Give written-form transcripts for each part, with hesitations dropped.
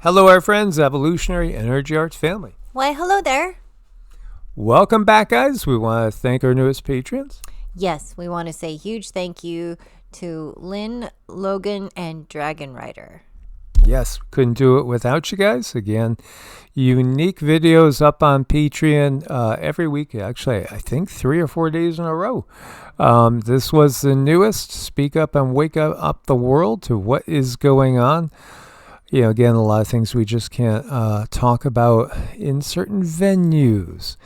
Hello, our friends, Evolutionary Energy Arts family. Why, hello there. Welcome back, guys. We want to thank our newest patrons. Yes, we want to say a huge thank you to Lynn, Logan, and Dragon Rider. Yes, couldn't do it without you guys. Again, unique videos up on Patreon every week. Actually, I think 3 or 4 days in a row. This was the newest. Speak up and wake up the world to what is going on. You know, again, a lot of things we just can't talk about in certain venues.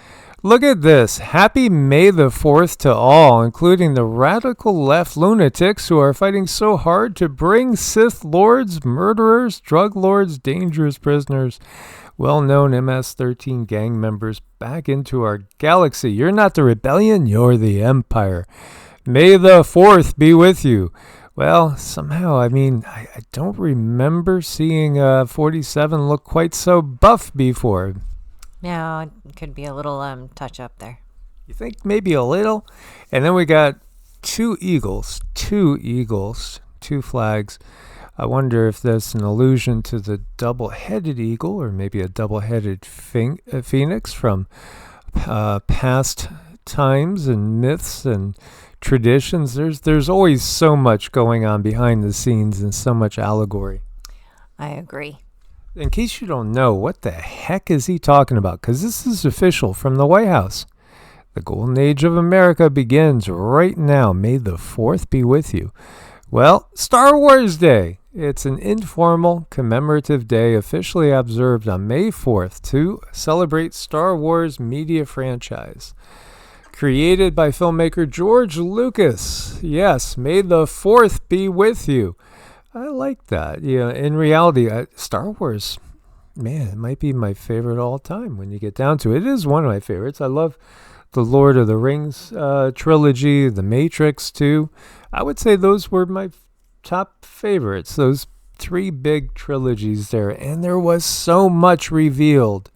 Look at this. Happy May the 4th to all, including the radical left lunatics who are fighting so hard to bring Sith lords, murderers, drug lords, dangerous prisoners, well-known MS-13 gang members back into our galaxy. You're not the rebellion, you're the empire. May the 4th be with you. Well, somehow, I don't remember seeing 47 look quite so buff before. No, it could be a little touch up there. You think maybe a little? And then we got two flags. I wonder if that's an allusion to the double-headed eagle or maybe a double-headed phoenix from past times and myths and traditions. There's always so much going on behind the scenes and so much allegory. I agree. In case you don't know, what the heck is he talking about? Because this is official from the White House. The golden age of America begins right now. May the 4th be with you. Well, Star Wars Day. It's an informal commemorative day officially observed on May 4th to celebrate Star Wars media franchise. Created by filmmaker George Lucas. Yes, may the 4th be with you. I like that. Yeah, in reality, Star Wars, man, it might be my favorite all time when you get down to it. It is one of my favorites. I love the Lord of the Rings trilogy, The Matrix too. I would say those were my top favorites, those 3 big trilogies there. And there was so much revealed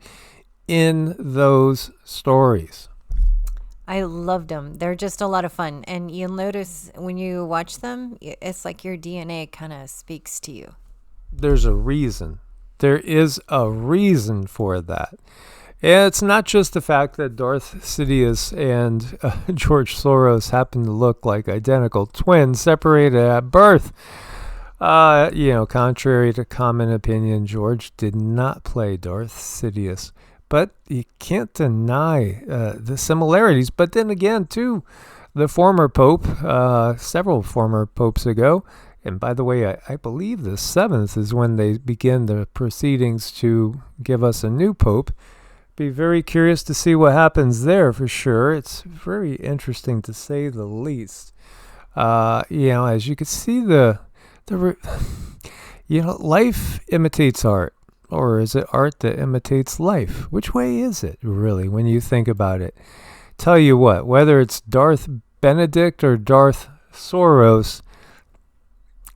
in those stories. I loved them. They're just a lot of fun. And you'll notice when you watch them, it's like your DNA kind of speaks to you. There's a reason. There is a reason for that. And it's not just the fact that Darth Sidious and George Soros happen to look like identical twins separated at birth. Contrary to common opinion, George did not play Darth Sidious. But you can't deny the similarities. But then again, too, the former pope, several former popes ago, and by the way, I believe the 7th is when they begin the proceedings to give us a new pope. Be very curious to see what happens there for sure. It's very interesting to say the least. As you can see, life imitates art. Or is it art that imitates life? Which way is it, really, when you think about it? Tell you what, whether it's Darth Benedict or Darth Soros,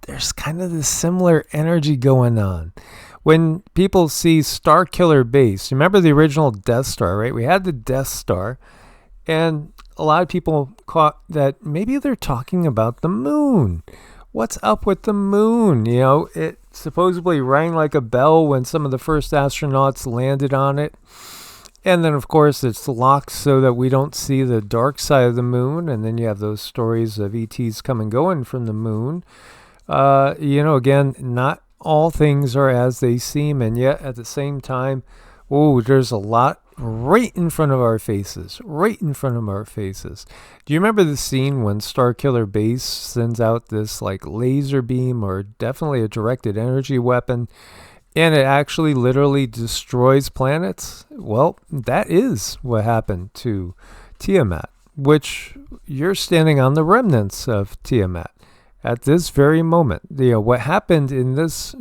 there's kind of this similar energy going on. When people see Stariller Base, remember the original Death Star, right? We had the Death Star, and a lot of people caught that maybe they're talking about the moon. What's up with the moon? It supposedly rang like a bell when some of the first astronauts landed on it. And then, of course, it's locked so that we don't see the dark side of the moon. And then you have those stories of ETs come and going from the moon. Again, not all things are as they seem. And yet, at the same time, there's a lot right in front of our faces. Do you remember the scene when Stariller Base sends out this like laser beam or definitely a directed energy weapon and it actually literally destroys planets? Well, that is what happened to Tiamat, which you're standing on the remnants of Tiamat at this very moment. What happened in this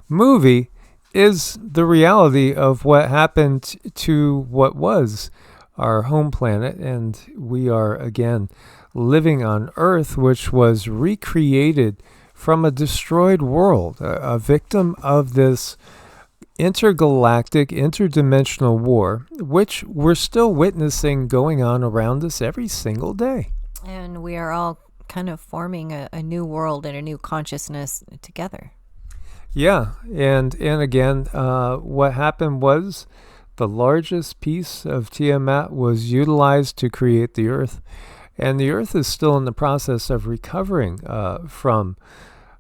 movie is the reality of what happened to what was our home planet, and we are again living on Earth, which was recreated from a destroyed world, a victim of this intergalactic, interdimensional war, which we're still witnessing going on around us every single day. And we are all kind of forming a new world and a new consciousness together. Yeah, and again, what happened was the largest piece of Tiamat was utilized to create the Earth, and the Earth is still in the process of recovering from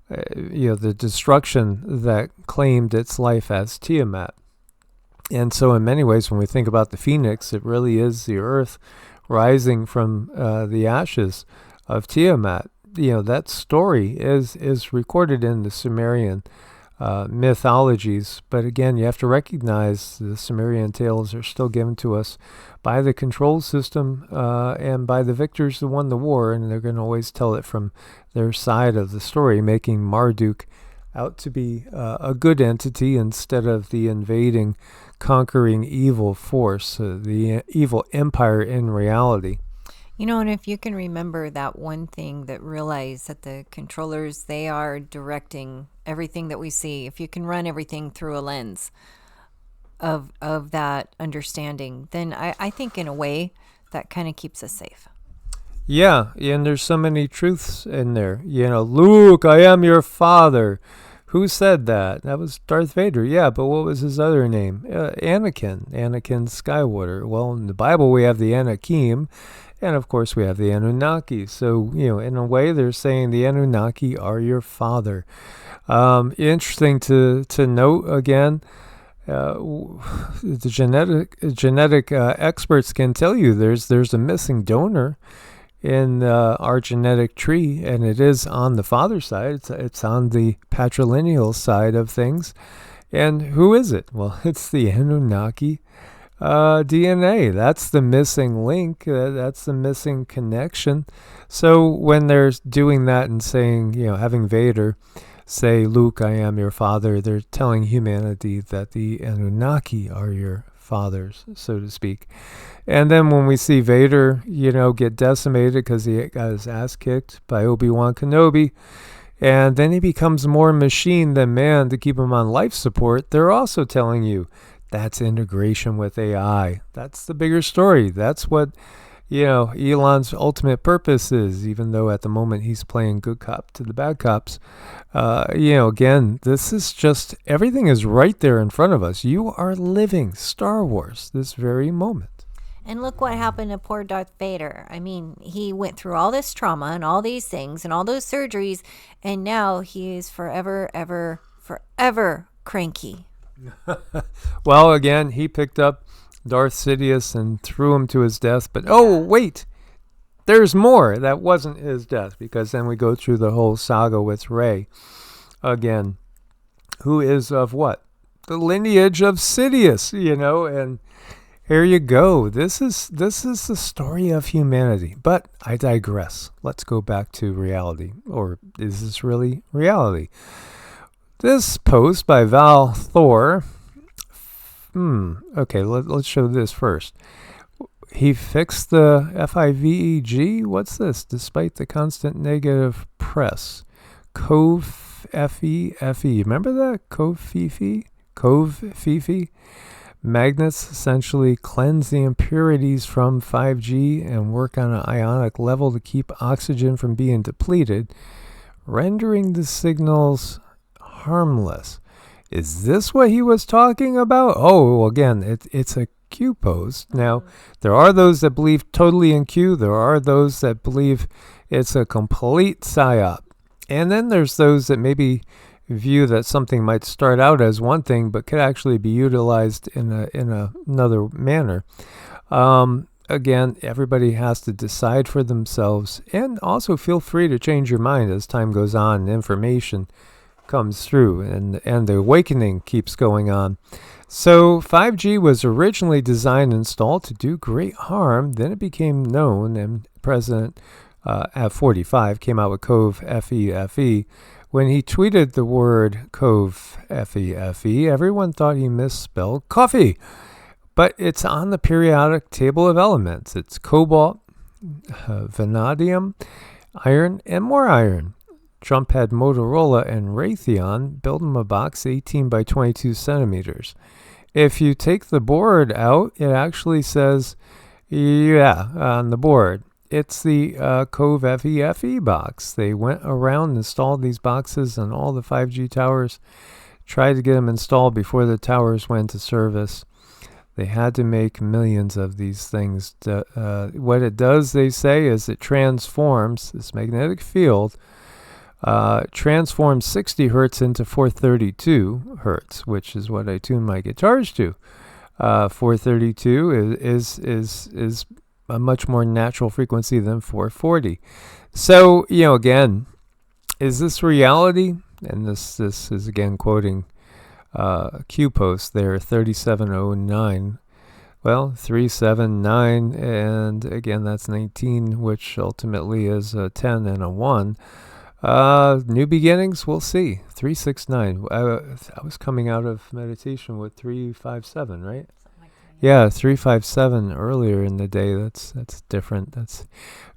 the destruction that claimed its life as Tiamat. And so, in many ways, when we think about the phoenix, it really is the Earth rising from the ashes of Tiamat. That story is recorded in the Sumerian mythologies, but again, you have to recognize the Sumerian tales are still given to us by the control system and by the victors who won the war, and they're going to always tell it from their side of the story, making Marduk out to be a good entity instead of the invading, conquering evil force, the evil empire in reality. And if you can remember that one thing, that realize that the controllers, they are directing everything that we see. If you can run everything through a lens of that understanding, then I think in a way that kind of keeps us safe. Yeah, and there's so many truths in there. Luke, I am your father. Who said that? That was Darth Vader. Yeah, but what was his other name? Anakin Skywalker. Well, in the Bible we have the Anakim, and of course we have the Anunnaki. So, in a way they're saying the Anunnaki are your father. Interesting to note again, the genetic experts can tell you there's a missing donor in our genetic tree, and it is on the father side. It's on the patrilineal side of things. And who is it? Well, it's the Anunnaki DNA. That's the missing link. That's the missing connection. So when they're doing that and saying, having Vader say, Luke, I am your father, they're telling humanity that the Anunnaki are your fathers, so to speak. And then when we see Vader, get decimated because he got his ass kicked by Obi-Wan Kenobi, and then he becomes more machine than man to keep him on life support, they're also telling you that's integration with AI. That's the bigger story. That's what, Elon's ultimate purpose is, even though at the moment he's playing good cop to the bad cops. Again, this is just, everything is right there in front of us. You are living Star Wars this very moment. And look what happened to poor Darth Vader. I mean, he went through all this trauma and all these things and all those surgeries, and now he is forever cranky. Well, again, he picked up Darth Sidious and threw him to his death. But, oh, wait, there's more. That wasn't his death, because then we go through the whole saga with Rey. Again, who is of what? The lineage of Sidious, and here you go. This is the story of humanity. But I digress. Let's go back to reality. Or is this really reality? This post by Val Thor. Okay, let's show this first. He fixed the FIVEG. What's this? Despite the constant negative press. CoveFefe. Remember that? CoveFefe. Magnets essentially cleanse the impurities from 5G and work on an ionic level to keep oxygen from being depleted, rendering the signals harmless. Is this what he was talking about? Oh, again, it's a Q post. Now, there are those that believe totally in Q. There are those that believe it's a complete psyop. And then there's those that maybe view that something might start out as one thing but could actually be utilized in another manner. Again, everybody has to decide for themselves, and also feel free to change your mind as time goes on and information comes through and the awakening keeps going on. So 5G was originally designed and installed to do great harm. Then it became known, and President at 45 came out with CoveFefe. When he tweeted the word CoveFefe, everyone thought he misspelled coffee. But it's on the periodic table of elements. It's cobalt, vanadium, iron, and more iron. Trump had Motorola and Raytheon build him a box 18 by 22 centimeters. If you take the board out, it actually says, on the board, it's the CoveFefe box. They went around and installed these boxes on all the 5G towers tried to get them installed before the towers went to service. They had to make millions of these things. What it does, they say, is it transforms this magnetic field, transforms 60 hertz into 432 hertz, which is what I tune my guitars to. 432 is a much more natural frequency than 440. So, again, is this reality? And this is again quoting Q post there, 3709. Well, 379, and again that's 19, which ultimately is a 10 and a 1. New beginnings, we'll see. 369. I was coming out of meditation with 357, right? Yeah, 357 earlier in the day. That's different. That's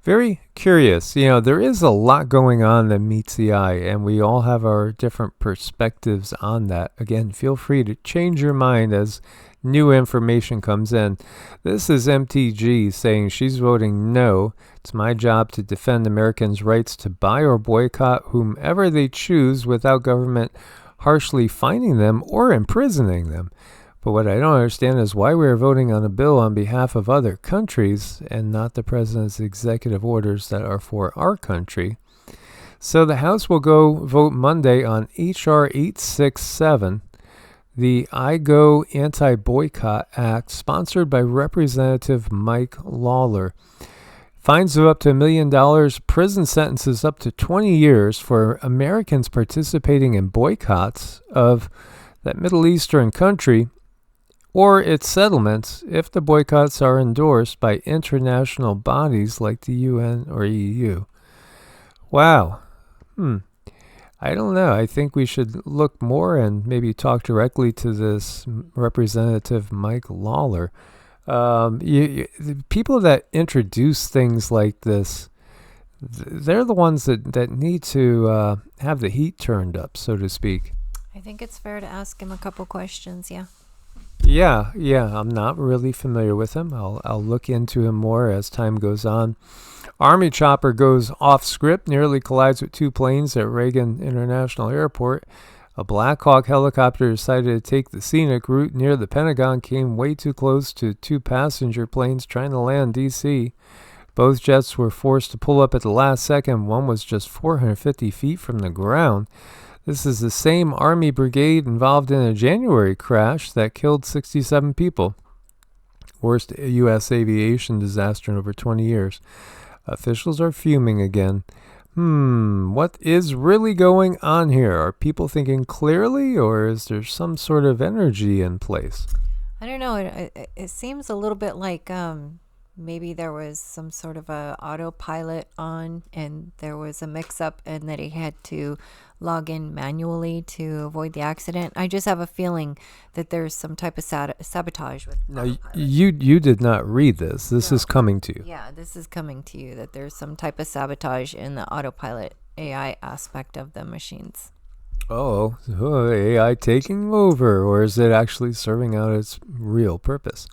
very curious. There is a lot going on that meets the eye, and we all have our different perspectives on that. Again, feel free to change your mind as new information comes in. This is MTG saying she's voting no. It's my job to defend Americans' rights to buy or boycott whomever they choose without government harshly fining them or imprisoning them. But what I don't understand is why we are voting on a bill on behalf of other countries and not the president's executive orders that are for our country. So the House will go vote Monday on H.R. 867, the I Go Anti-Boycott Act, sponsored by Representative Mike Lawler. Fines of up to $1 million, prison sentences up to 20 years for Americans participating in boycotts of that Middle Eastern country or its settlements if the boycotts are endorsed by international bodies like the UN or EU. Wow. I don't know. I think we should look more and maybe talk directly to this Representative Mike Lawler. The people that introduce things like this, they're the ones that need to have the heat turned up, so to speak. I think it's fair to ask him a couple questions, yeah. Yeah, I'm not really familiar with him. I'll look into him more as time goes on. Army chopper goes off script, nearly collides with two planes at Reagan International Airport. A Black Hawk helicopter decided to take the scenic route near the Pentagon, came way too close to two passenger planes trying to land D.C. Both jets were forced to pull up at the last second. One was just 450 feet from the ground. This is the same Army brigade involved in a January crash that killed 67 people. Worst U.S. aviation disaster in over 20 years. Officials are fuming again. What is really going on here? Are people thinking clearly, or is there some sort of energy in place? I don't know. It seems a little bit like maybe there was some sort of a autopilot on and there was a mix-up and that he had to log in manually to avoid the accident. I just have a feeling that there's some type of sabotage with Now, you did not read this. This is coming to you. Yeah, this is coming to you, that there's some type of sabotage in the autopilot AI aspect of the machines. Oh, AI taking over, or is it actually serving out its real purpose?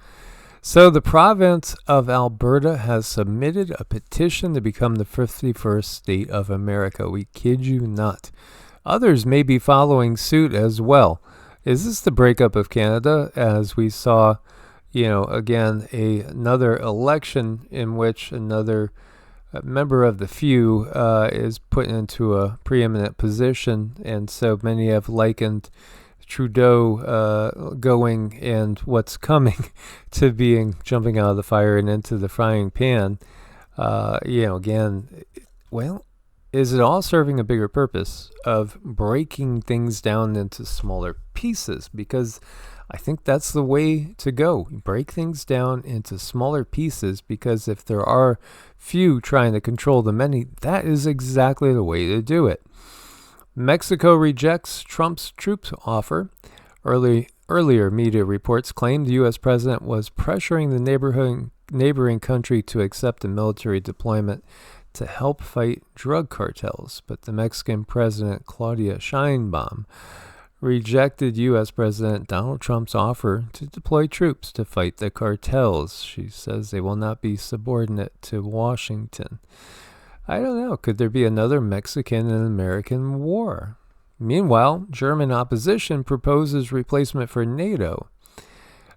So the province of Alberta has submitted a petition to become the 51st state of America. We kid you not. Others may be following suit as well. Is this the breakup of Canada, as we saw, again, another election in which another member of the few is put into a preeminent position, and so many have likened Trudeau going and what's coming to jumping out of the fire and into the frying pan. Again, well, is it all serving a bigger purpose of breaking things down into smaller pieces? Because I think that's the way to go. Break things down into smaller pieces, because if there are few trying to control the many, that is exactly the way to do it. Mexico rejects Trump's troops offer. Earlier media reports claimed the U.S. president was pressuring the neighboring country to accept a military deployment to help fight drug cartels. But the Mexican president, Claudia Sheinbaum, rejected U.S. President Donald Trump's offer to deploy troops to fight the cartels. She says they will not be subordinate to Washington. I don't know. Could there be another Mexican and American war? Meanwhile, German opposition proposes replacement for NATO.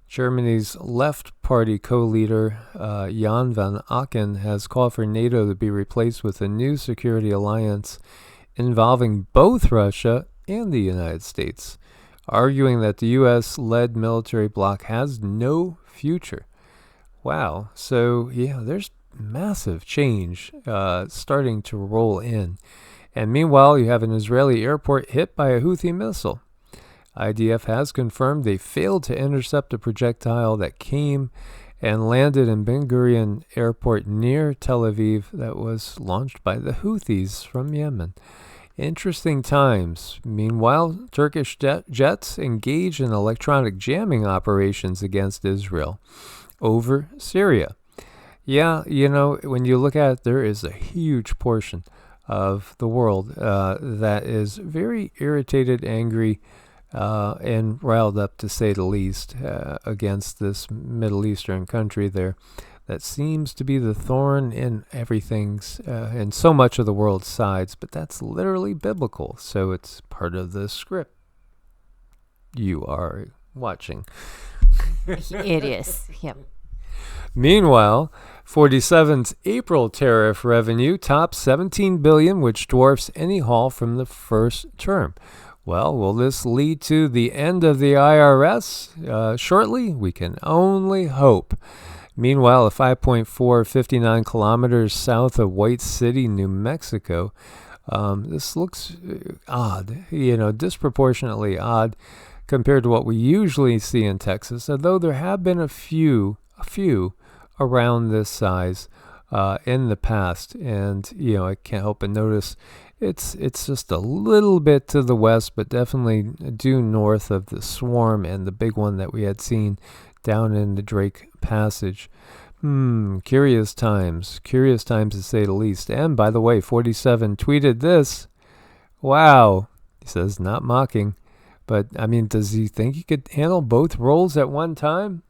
Germany's Left Party co-leader Jan van Aken has called for NATO to be replaced with a new security alliance involving both Russia and the United States, arguing that the U.S.-led military bloc has no future. Wow. So, yeah, there's massive change starting to roll in. And meanwhile, you have an Israeli airport hit by a Houthi missile. IDF has confirmed they failed to intercept a projectile that came and landed in Ben Gurion Airport near Tel Aviv that was launched by the Houthis from Yemen. Interesting times. Meanwhile, Turkish jets engage in electronic jamming operations against Israel over Syria. Yeah, when you look at it, there is a huge portion of the world that is very irritated, angry, and riled up, to say the least, against this Middle Eastern country there that seems to be the thorn in everything's, in so much of the world's sides, but that's literally biblical, so it's part of the script you are watching. It is, yep. Meanwhile, 47's April tariff revenue tops $17 billion, which dwarfs any haul from the first term. Well, will this lead to the end of the IRS shortly? We can only hope. Meanwhile, a 5.459 kilometers south of White City, New Mexico, this looks odd, disproportionately odd compared to what we usually see in Texas, although there have been a few around this size in the past. And, I can't help but notice it's just a little bit to the west, but definitely due north of the swarm and the big one that we had seen down in the Drake Passage. Curious times to say the least. And by the way, 47 tweeted this. Wow. He says, not mocking, but I mean, does he think he could handle both roles at one time?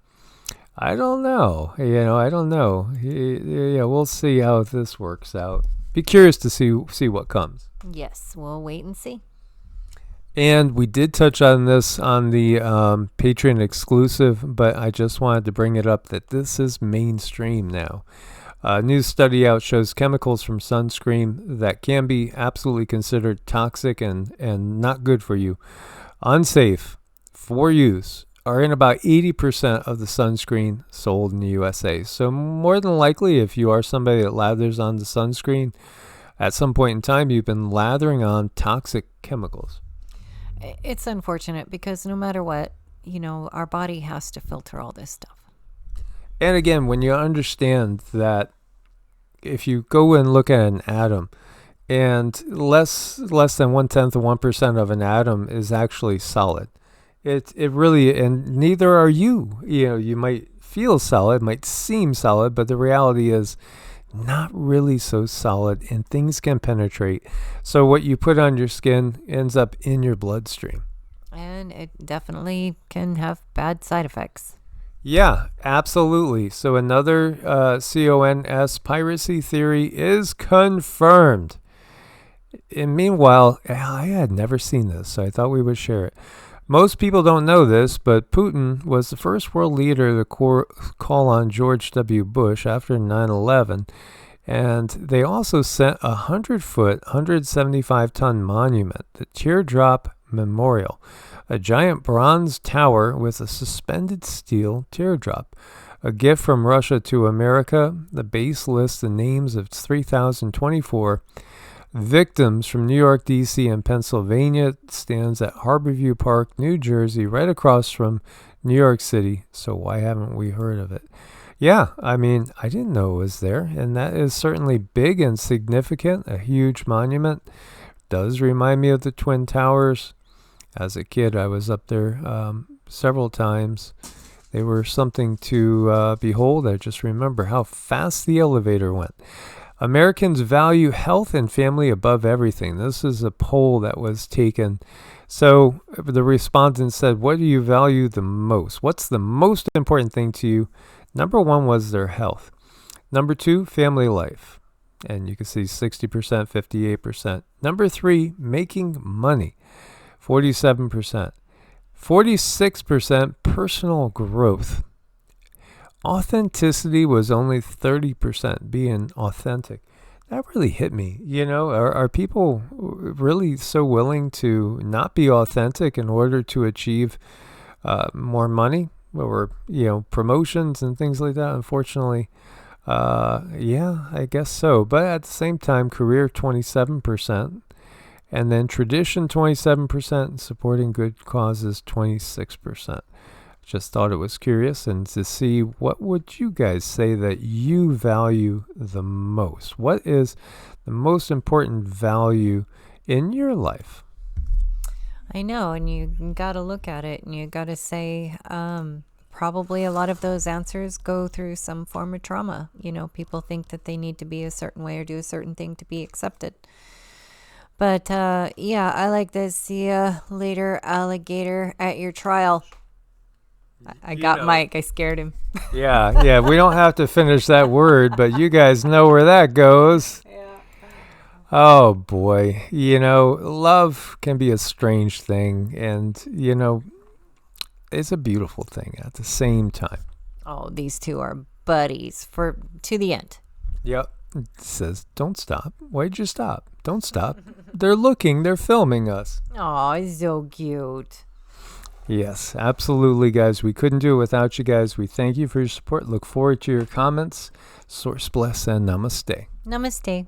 I don't know. I don't know. Yeah, we'll see how this works out. Be curious to see what comes. Yes, we'll wait and see. And we did touch on this on the Patreon exclusive, but I just wanted to bring it up that this is mainstream now. A new study out shows chemicals from sunscreen that can be absolutely considered toxic and not good for you, unsafe for use, are in about 80% of the sunscreen sold in the USA. So more than likely, if you are somebody that lathers on the sunscreen, at some point in time, you've been lathering on toxic chemicals. It's unfortunate because no matter what, our body has to filter all this stuff. And again, when you understand that if you go and look at an atom, and less than 1/10 of 1% of an atom is actually solid. It really, and neither are you. You might feel solid, might seem solid, but the reality is not really so solid, and things can penetrate. So what you put on your skin ends up in your bloodstream. And it definitely can have bad side effects. Yeah, absolutely. So another CONS piracy theory is confirmed. And meanwhile, I had never seen this, so I thought we would share it. Most people don't know this, but Putin was the first world leader to call on George W. Bush after 9/11, and they also sent a 100-foot, 175-ton monument, the Teardrop Memorial, a giant bronze tower with a suspended steel teardrop. A gift from Russia to America. The base lists the names of 3,024 victims from New York, D.C., and Pennsylvania. It stands at Harborview Park, New Jersey, right across from New York City. So why haven't we heard of it? Yeah, I mean, I didn't know it was there, and that is certainly big and significant, a huge monument. Does remind me of the Twin Towers. As a kid, I was up there several times. They were something to behold. I just remember how fast the elevator went. Americans value health and family above everything. This is a poll that was taken. So the respondents said, what do you value the most? What's the most important thing to you? Number one was their health. Number two, family life. And you can see 60%, 58%. Number three, making money. 47%. 46% personal growth. Authenticity was only 30%, being authentic. That really hit me. You know, are people really so willing to not be authentic in order to achieve more money or, you know, promotions and things like that? Unfortunately, yeah, I guess so. But at the same time, career 27%. And then tradition 27%, and supporting good causes 26%. Just thought it was curious and to see what would you guys say that you value the most. What is the most important value in your life? I know, and you got to look at it and you got to say, probably a lot of those answers go through some form of trauma. You know, people think that they need to be a certain way or do a certain thing to be accepted. But yeah, I like this. See ya later, alligator, at your trial. I got Mike. I scared him. Yeah. We don't have to finish that word, but you guys know where that goes. Yeah. Oh, boy. You know, love can be a strange thing. And, you know, it's a beautiful thing at the same time. Oh, these two are buddies to the end. Yep. It says, don't stop. Why'd you stop? Don't stop. They're looking. They're filming us. Oh, it's so cute. Yes, absolutely, guys. We couldn't do it without you guys. We thank you for your support. Look forward to your comments. Source bless and namaste. Namaste.